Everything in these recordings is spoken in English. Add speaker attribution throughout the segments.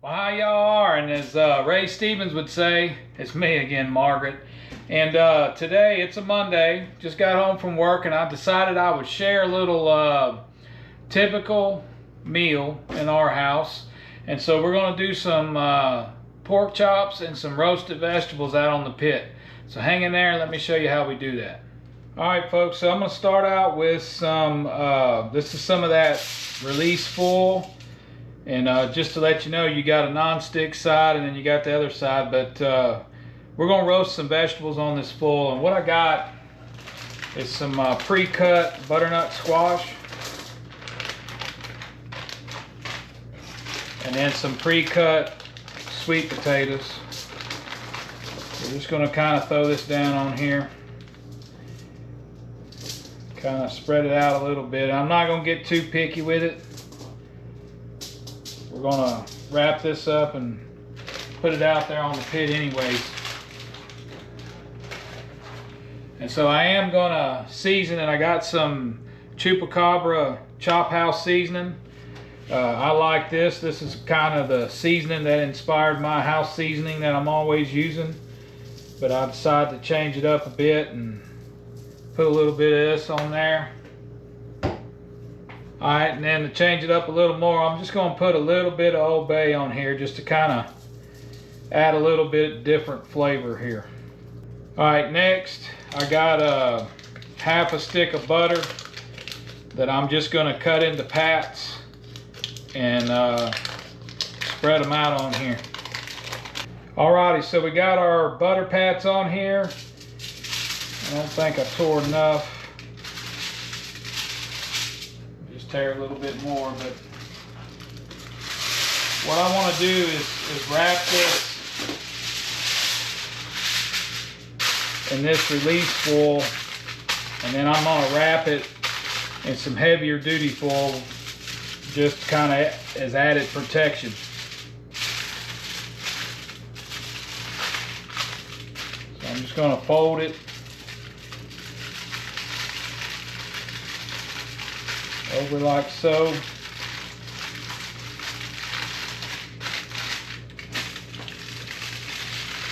Speaker 1: Well, how y'all are? And as Ray Stevens would say, it's me again, Margaret. And today, it's a Monday. Just got home from work, and I decided I would share a little typical meal in our house. And so we're going to do some pork chops and some roasted vegetables out on the pit. So hang in there and let me show you how we do that. All right, folks, so I'm going to start out with some, this is some of that release foil. And just to let you know, you got a non-stick side and then you got the other side, but we're going to roast some vegetables on this foil. And what I got is some pre-cut butternut squash, and then some pre-cut sweet potatoes. We're just going to kind of throw this down on here, kind of spread it out a little bit. I'm not going to get too picky with it. We're going to wrap this up and put it out there on the pit anyways. And so I am going to season it. I got some Chupacabra Chop House seasoning. I like this. This is kind of the seasoning that inspired my house seasoning that I'm always using. But I decided to change it up a bit and put a little bit of this on there. Alright, and then to change it up a little more, I'm just going to put a little bit of Old Bay on here just to kind of add a little bit different flavor here. Alright, next I got half a stick of butter that I'm just going to cut into pats and spread them out on here. Alrighty, so we got our butter pats on here. I don't think I tore enough. Tear a little bit more, but what I want to do is wrap this in this release foil, and then I'm going to wrap it in some heavier duty foil just kind of as added protection. So I'm just going to fold it over like so.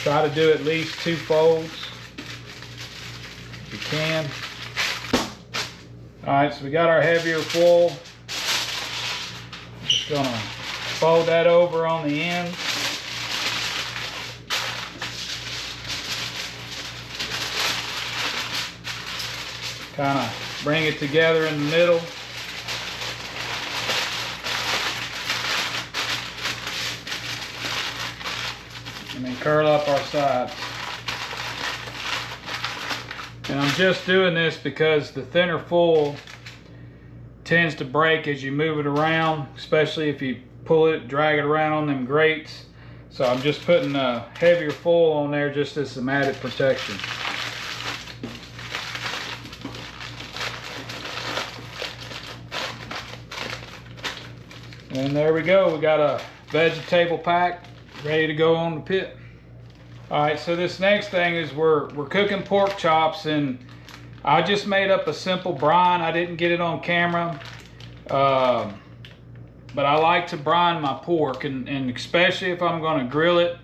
Speaker 1: Try to do at least 2 folds if you can. Alright, so we got our heavier foil. Just gonna fold that over on the end. Kind of bring it together in the middle. And then curl up our sides. And I'm just doing this because the thinner foil tends to break as you move it around, especially if you pull it, drag it around on them grates. So I'm just putting a heavier foil on there just as some added protection. And there we go, we got a vegetable pack ready to go on the pit. Alright, so this next thing is we're cooking pork chops, and I just made up a simple brine. I didn't get it on camera, but I like to brine my pork, and especially if I'm going to grill it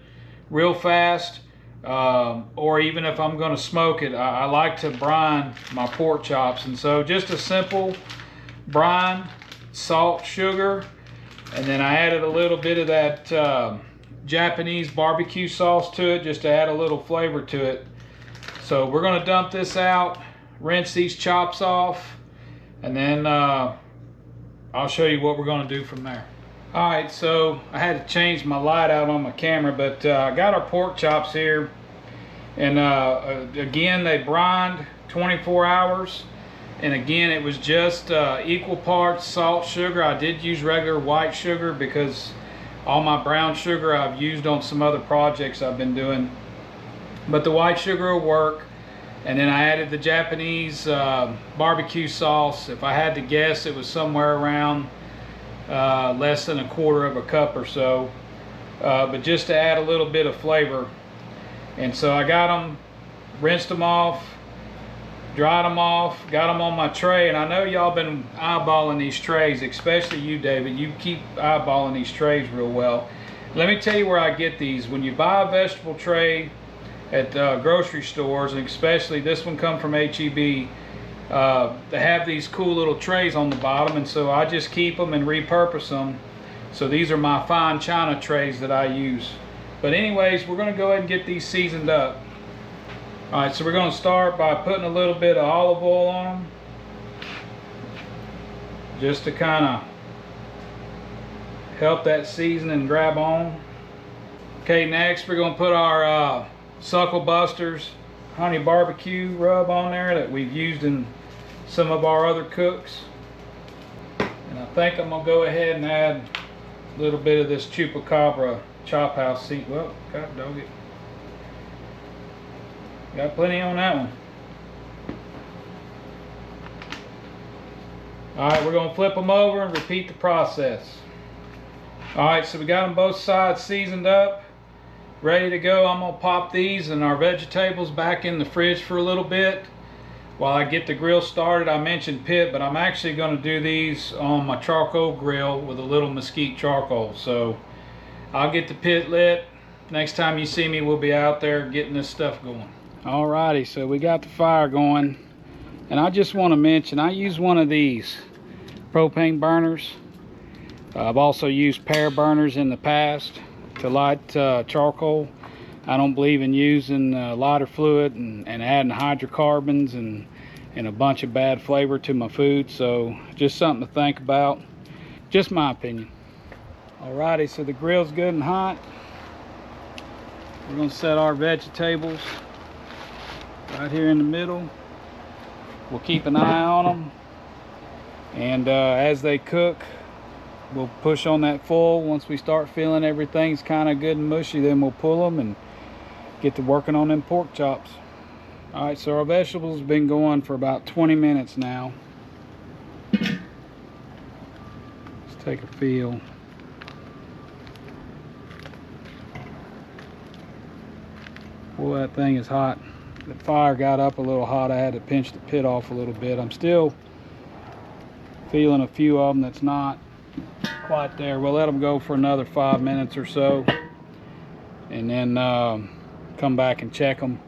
Speaker 1: real fast, or even if I'm going to smoke it, I like to brine my pork chops. And so just a simple brine, salt, sugar, and then I added a little bit of that Japanese barbecue sauce to it just to add a little flavor to it. So we're going to dump this out, rinse these chops off, and then I'll show you what we're going to do from there. Alright, so I had to change my light out on my camera, but I got our pork chops here, and again they brined 24 hours, and again it was just equal parts salt, sugar. I did use regular white sugar because all my brown sugar I've used on some other projects I've been doing, but the white sugar will work. And then I added the Japanese barbecue sauce. If I had to guess, it was somewhere around less than 1/4 cup or so, but just to add a little bit of flavor. And so I got them, rinsed them off, dried them off, got them on my tray. And I know y'all been eyeballing these trays, especially you, David. You keep eyeballing these trays real well. Let me tell you where I get these. When you buy a vegetable tray at grocery stores, and especially this one come from HEB, they have these cool little trays on the bottom, and so I just keep them and repurpose them. So these are my fine china trays that I use. But anyways, we're going to go ahead and get these seasoned up. Alright, so we're going to start by putting a little bit of olive oil on them, just to kind of help that seasoning grab on. Okay, next we're going to put our Suckle Busters honey barbecue rub on there that we've used in some of our other cooks. And I think I'm going to go ahead and add a little bit of this Chupacabra Chop House seasoning. Well, God dog it. Got plenty on that one. Alright, we're going to flip them over and repeat the process. Alright, so we got them both sides seasoned up, ready to go. I'm going to pop these and our vegetables back in the fridge for a little bit while I get the grill started. I mentioned pit, but I'm actually going to do these on my charcoal grill with a little mesquite charcoal. So I'll get the pit lit. Next time you see me, we'll be out there getting this stuff going. Alrighty, so we got the fire going, and I just want to mention I use one of these propane burners. I've also used pear burners in the past to light charcoal. I don't believe in using lighter fluid and adding hydrocarbons and a bunch of bad flavor to my food, so just something to think about. Just my opinion. Alrighty, so the grill's good and hot. We're going to set our vegetables right here in the middle. We'll keep an eye on them, and as they cook, we'll push on that full. Once we start feeling everything's kind of good and mushy, then we'll pull them and get to working on them pork chops. Alright, so our vegetables have been going for about 20 minutes now. Let's take a feel. Boy, that thing is hot. The fire got up a little hot. I had to pinch the pit off a little bit. I'm still feeling a few of them that's not quite there. We'll let them go for another 5 minutes or so, and then come back and check them.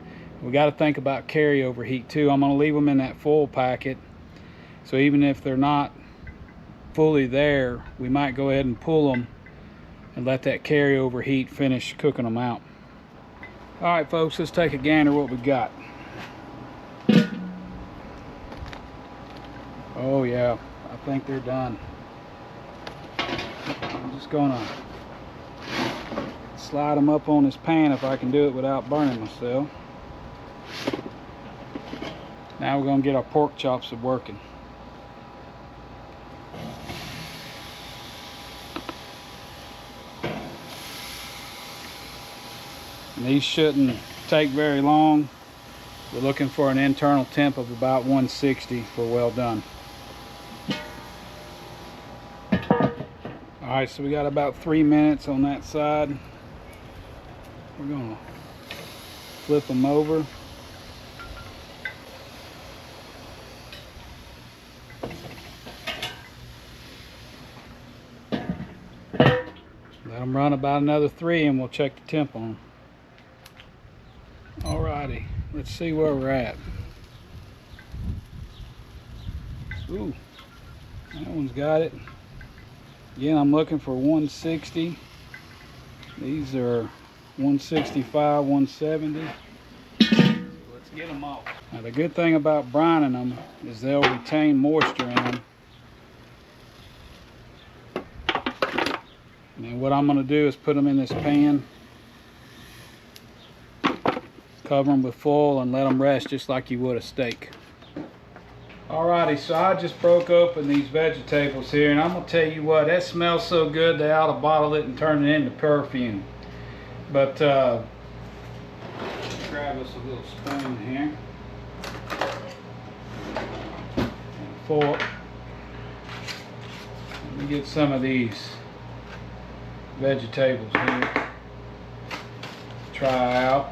Speaker 1: We got to think about carryover heat too. I'm going to leave them in that full packet, so even if they're not fully there, we might go ahead and pull them and let that carryover heat finish cooking them out. Alright folks, let's take a gander what we got. Oh yeah, I think they're done. I'm just gonna slide them up on this pan if I can do it without burning myself. Now we're gonna get our pork chops working. And these shouldn't take very long. We're looking for an internal temp of about 160 for well done. Alright, so we got about 3 minutes on that side. We're gonna flip them over. Let them run about another 3 and we'll check the temp on them. Alrighty, let's see where we're at. Ooh, that one's got it. Again, I'm looking for 160. These are 165, 170. Let's get them off. Now the good thing about brining them is they'll retain moisture in them. And then what I'm going to do is put them in this pan, cover them with foil, and let them rest just like you would a steak. Alrighty, so I just broke open these vegetables here, and I'm going to tell you what, that smells so good they ought to bottle it and turn it into perfume. But grab us a little spoon here and a fork. Let me get some of these vegetables here. Try out.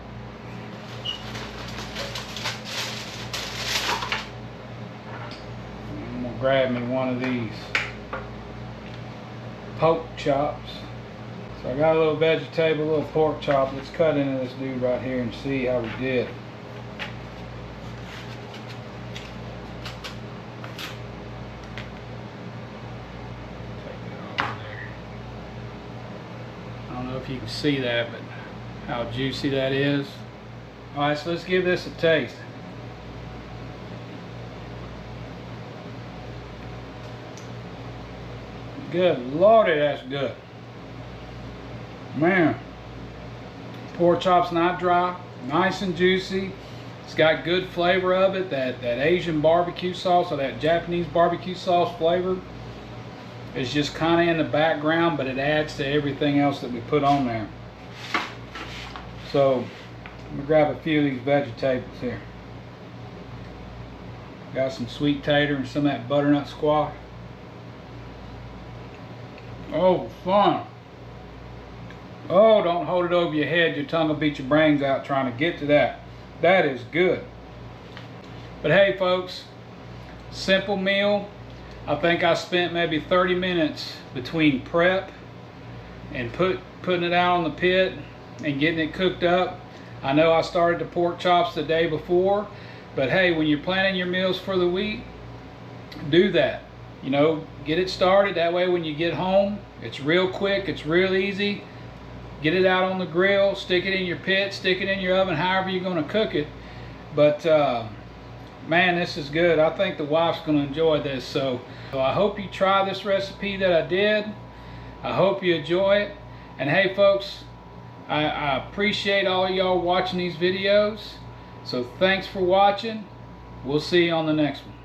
Speaker 1: I'm gonna grab me one of these pork chops. So I got a little vegetable, a little pork chop. Let's cut into this dude right here and see how we did. Take that off there. I don't know if you can see that, but how juicy that is. Alright, so let's give this a taste. Good Lordy, that's good. Man, pork chop's not dry, nice and juicy. It's got good flavor of it, that Asian barbecue sauce or that Japanese barbecue sauce flavor is just kind of in the background, but it adds to everything else that we put on there. So, I'm gonna grab a few of these vegetables here. Got some sweet tater and some of that butternut squash. Oh, fun. Oh, don't hold it over your head. Your tongue will beat your brains out trying to get to that. That is good. But hey, folks, simple meal. I think I spent maybe 30 minutes between prep and putting it out on the pit and getting it cooked up. I know I started the pork chops the day before, but hey, when you're planning your meals for the week, do that. You know, get it started. That way when you get home, it's real quick, it's real easy. Get it out on the grill, stick it in your pit, stick it in your oven, however you're going to cook it. But man, this is good. I think the wife's going to enjoy this. So I hope you try this recipe that I did. I hope you enjoy it. And hey folks, I appreciate all y'all watching these videos. So thanks for watching. We'll see you on the next one.